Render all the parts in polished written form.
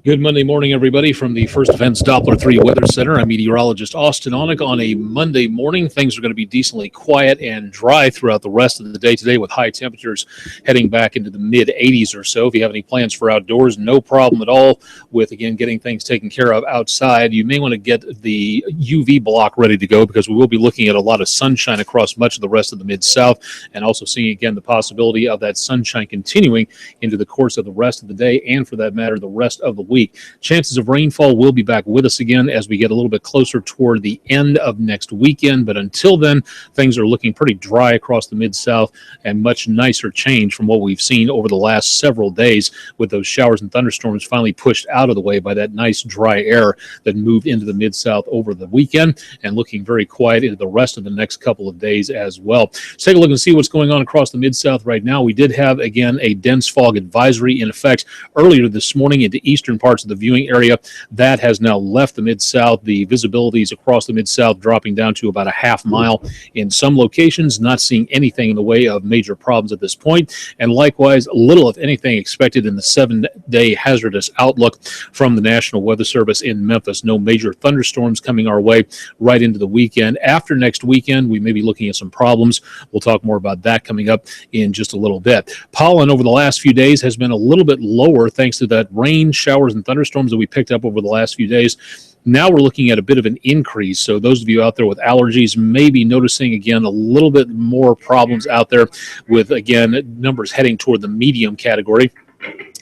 Good Monday morning, everybody, from the First Defense Doppler 3 Weather Center. I'm meteorologist Austin Onek. On a Monday morning, things are going to be decently quiet and dry throughout the rest of the day today, with high temperatures heading back into the mid-80s or so. If you have any plans for outdoors, no problem at all with, again, getting things taken care of outside. You may want to get the UV block ready to go, because we will be looking at a lot of sunshine across much of the rest of the Mid-South, and also seeing, again, the possibility of that sunshine continuing into the course of the rest of the day, and for that matter, the rest of the week. Chances of rainfall will be back with us again as we get a little bit closer toward the end of next weekend, but until then, things are looking pretty dry across the Mid-South, and much nicer change from what we've seen over the last several days, with those showers and thunderstorms finally pushed out of the way by that nice dry air that moved into the Mid-South over the weekend, and looking very quiet into the rest of the next couple of days as well. Let's take a look and see what's going on across the Mid-South right now. We did have, again, a dense fog advisory in effect earlier this morning into eastern parts of the viewing area. That has now left the Mid-South. The visibilities across the Mid-South dropping down to about a half mile in some locations, not seeing anything in the way of major problems at this point. And likewise, little, if anything, expected in the 7-day hazardous outlook from the National Weather Service in Memphis. No major thunderstorms coming our way right into the weekend. After next weekend, we may be looking at some problems. We'll talk more about that coming up in just a little bit. Pollen over the last few days has been a little bit lower thanks to that rain, showers, and thunderstorms that we picked up over the last few days. Now we're looking at a bit of an increase. So those of you out there with allergies may be noticing, again, a little bit more problems out there with, again, numbers heading toward the medium category.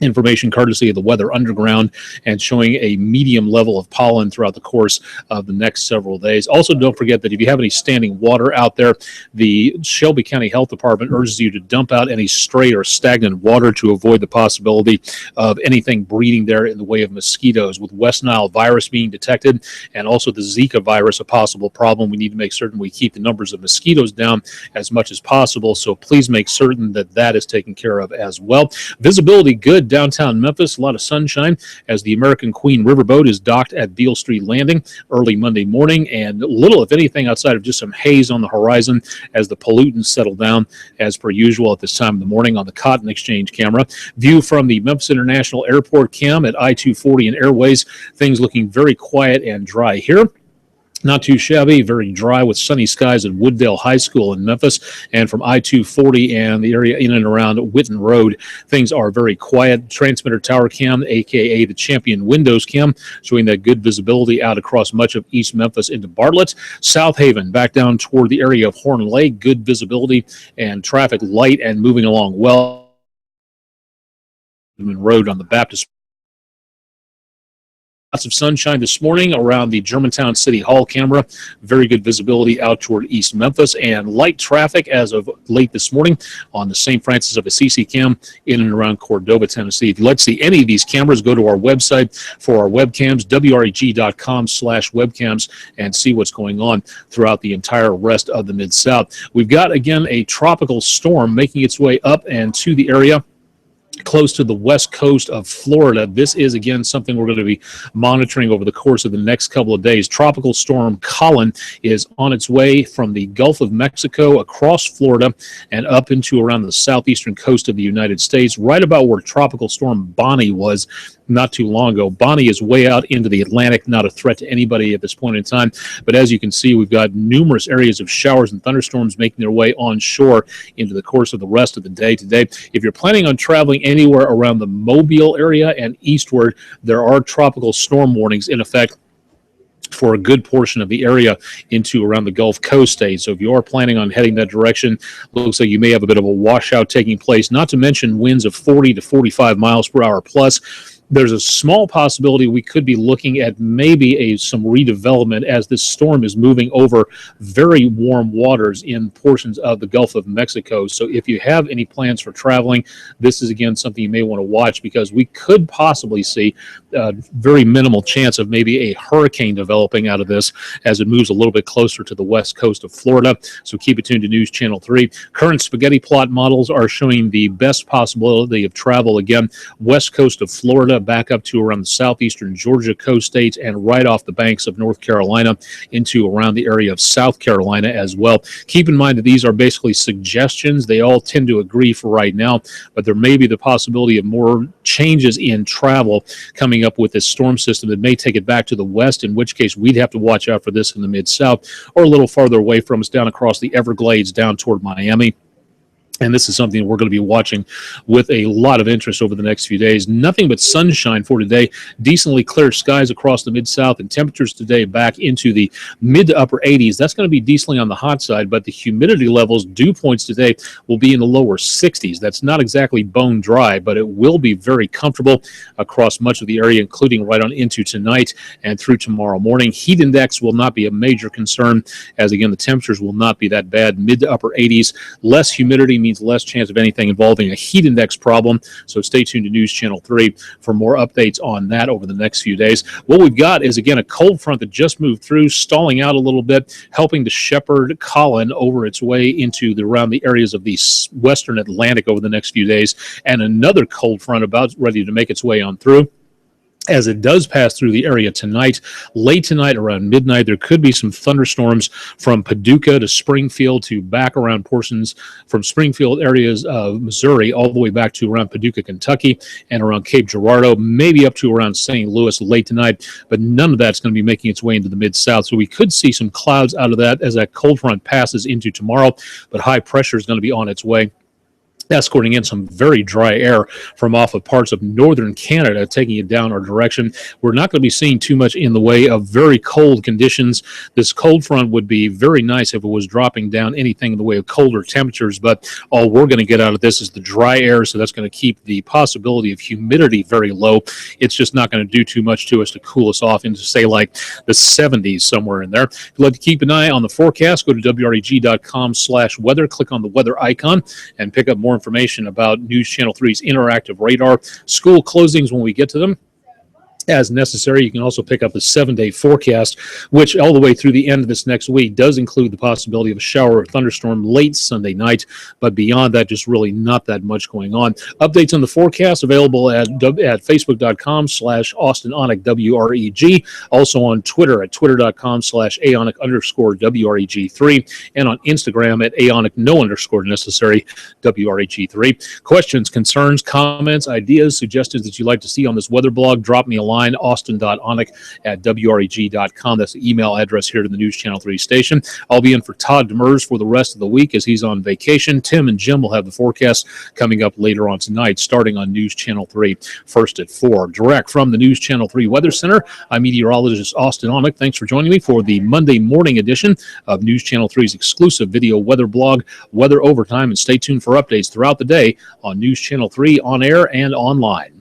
Information courtesy of the Weather Underground, and showing a medium level of pollen throughout the course of the next several days. Also, don't forget that if you have any standing water out there, the Shelby County Health Department urges you to dump out any stray or stagnant water to avoid the possibility of anything breeding there in the way of mosquitoes. With West Nile virus being detected, and also the Zika virus a possible problem, we need to make certain we keep the numbers of mosquitoes down as much as possible. So please make certain that that is taken care of as well. Visibility good downtown Memphis, a lot of sunshine as the American Queen riverboat is docked at Beale Street Landing early Monday morning, and little, if anything, outside of just some haze on the horizon as the pollutants settle down as per usual at this time of the morning on the Cotton Exchange camera. View from the Memphis International Airport cam at I-240 and Airways, things looking very quiet and dry here. Not too shabby, very dry with sunny skies at Wooddale High School in Memphis. And from I-240 and the area in and around Whitten Road, things are very quiet. Transmitter tower cam, a.k.a. the Champion Windows cam, showing that good visibility out across much of East Memphis into Bartlett. South Haven, back down toward the area of Horn Lake, good visibility and traffic light and moving along well. Road on the Baptist. Lots of sunshine this morning around the Germantown City Hall camera. Very good visibility out toward East Memphis, and light traffic as of late this morning on the St. Francis of Assisi cam in and around Cordova, Tennessee. If you'd like to see any of these cameras, go to our website for our webcams, wreg.com/webcams, and see what's going on throughout the entire rest of the Mid-South. We've got, again, a tropical storm making its way up and to the area close to the west coast of Florida. This is, again, something we're going to be monitoring over the course of the next couple of days. Tropical Storm Colin is on its way from the Gulf of Mexico across Florida and up into around the southeastern coast of the United States, right about where Tropical Storm Bonnie was not too long ago. Bonnie is way out into the Atlantic, not a threat to anybody at this point in time. But as you can see, we've got numerous areas of showers and thunderstorms making their way onshore into the course of the rest of the day today. If you're planning on traveling anywhere around the Mobile area and eastward, there are tropical storm warnings in effect for a good portion of the area into around the Gulf Coast states. So if you are planning on heading that direction, looks like you may have a bit of a washout taking place, not to mention winds of 40 to 45 miles per hour plus. There's a small possibility we could be looking at maybe some redevelopment as this storm is moving over very warm waters in portions of the Gulf of Mexico. So if you have any plans for traveling, this is, again, something you may want to watch, because we could possibly see a very minimal chance of maybe a hurricane developing out of this as it moves a little bit closer to the west coast of Florida. So keep it tuned to News Channel 3. Current spaghetti plot models are showing the best possibility of travel, again, west coast of Florida, back up to around the southeastern Georgia coast states and right off the banks of North Carolina into around the area of South Carolina as well. Keep in mind that these are basically suggestions. They all tend to agree for right now, but there may be the possibility of more changes in travel coming up with this storm system that may take it back to the west, in which case we'd have to watch out for this in the mid-south or a little farther away from us down across the Everglades down toward Miami. And this is something we're going to be watching with a lot of interest over the next few days. Nothing but sunshine for today. Decently clear skies across the Mid-South, and temperatures today back into the mid to upper 80s. That's going to be decently on the hot side, but the humidity levels, dew points today, will be in the lower 60s. That's not exactly bone dry, but it will be very comfortable across much of the area, including right on into tonight and through tomorrow morning. Heat index will not be a major concern, as again, the temperatures will not be that bad. Mid to upper 80s. Less humidity means less chance of anything involving a heat index problem. So stay tuned to News Channel 3 for more updates on that over the next few days. What we've got is, again, a cold front that just moved through, stalling out a little bit, helping to shepherd Colin over its way into around the areas of the western Atlantic over the next few days, and another cold front about ready to make its way on through. As it does pass through the area tonight, late tonight around midnight, there could be some thunderstorms from Paducah to Springfield to back around portions from Springfield areas of Missouri all the way back to around Paducah, Kentucky, and around Cape Girardeau, maybe up to around St. Louis late tonight, but none of that's going to be making its way into the mid-south. So we could see some clouds out of that as that cold front passes into tomorrow, but high pressure is going to be on its way, escorting in some very dry air from off of parts of northern Canada, taking it down our direction. We're not going to be seeing too much in the way of very cold conditions. This cold front would be very nice if it was dropping down anything in the way of colder temperatures, but all we're going to get out of this is the dry air, so that's going to keep the possibility of humidity very low. It's just not going to do too much to us to cool us off into, say, like the 70s somewhere in there. If you'd like to keep an eye on the forecast, go to WREG.com/weather, click on the weather icon, and pick up more information about News Channel 3's interactive radar. School closings when we get to them, as necessary. You can also pick up the 7-day forecast, which all the way through the end of this next week does include the possibility of a shower or thunderstorm late Sunday night, but beyond that, just really not that much going on. Updates on the forecast available at facebook.com/AustinOnic WREG, also on Twitter at twitter.com/Aonic_WREG3, and on Instagram at Aonic_no_necessary WREG3. Questions, concerns, comments, ideas, suggestions that you'd like to see on this weather blog, drop me a line, austin.onic@WREG.com. That's the email address here to the News Channel 3 station. I'll be in for Todd Demers for the rest of the week as he's on vacation. Tim and Jim will have the forecast coming up later on tonight, starting on News Channel 3, first at 4. Direct from the News Channel 3 Weather Center, I'm meteorologist Austin Onic. Thanks for joining me for the Monday morning edition of News Channel 3's exclusive video weather blog, Weather Overtime, and stay tuned for updates throughout the day on News Channel 3 on air and online.